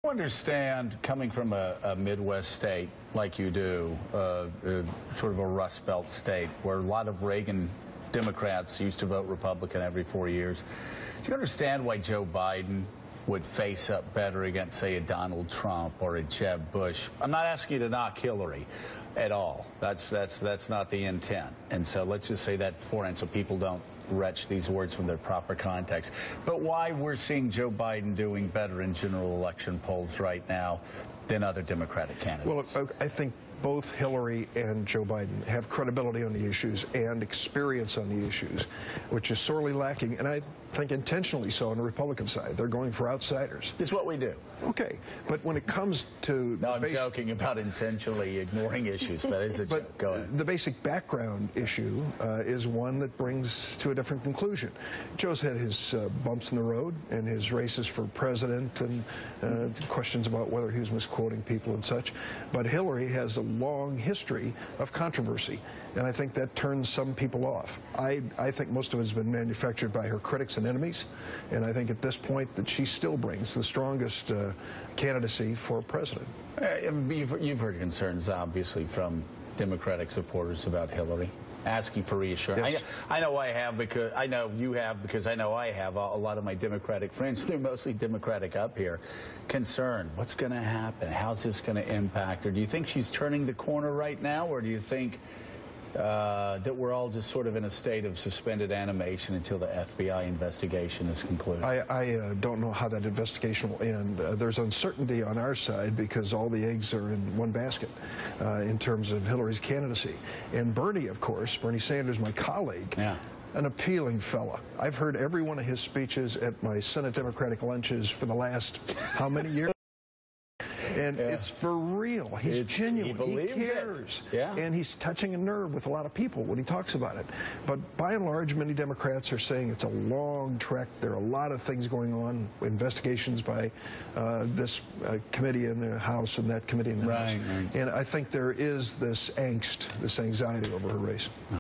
Understand, coming from a Midwest state like you do, sort of a Rust Belt state where a lot of Reagan Democrats used to vote Republican every 4 years. Do you understand why Joe Biden would face up better against, say, a Donald Trump or a Jeb Bush? I'm not asking you to knock Hillary at all. That's not the intent. And so let's just say that beforehand so people don't retch these words from their proper context. But why we're seeing Joe Biden doing better in general election polls right now than other Democratic candidates? Well, I think both Hillary and Joe Biden have credibility on the issues and experience on the issues, which is sorely lacking, and I think intentionally so on the Republican side. They're going for outsiders. It's what we do. Okay, but when it comes to... No, I'm joking about intentionally ignoring issues, but it's a joke. Go ahead. The basic background issue is one that brings to a different conclusion. Joe's had his bumps in the road and his races for president and questions about whether he was misquoting people and such, but Hillary has a long history of controversy, and I think that turns some people off. I think most of it has been manufactured by her critics and enemies, and I think at this point that she still brings the strongest candidacy for president. You've heard concerns, obviously, from Democratic supporters about Hillary, asking for reassurance. Yes. I know I have, because I know you have, because I know I have. A lot of my Democratic friends, they're mostly Democratic up here, concerned. What's going to happen? How's this going to impact her? Do you think she's turning the corner right now, or do you think that we're all just sort of in a state of suspended animation until the FBI investigation is concluded? I don't know how that investigation will end. There's uncertainty on our side because all the eggs are in one basket in terms of Hillary's candidacy. And Bernie, of course, Bernie Sanders, my colleague, an appealing fella. I've heard every one of his speeches at my Senate Democratic lunches for the last how many years? And it's for real. He's genuine. He cares. And he's touching a nerve with a lot of people when he talks about it. But by and large, many Democrats are saying it's a long trek. There are a lot of things going on, investigations by this committee in the House and that committee in the House. And I think there is this angst, this anxiety over her race.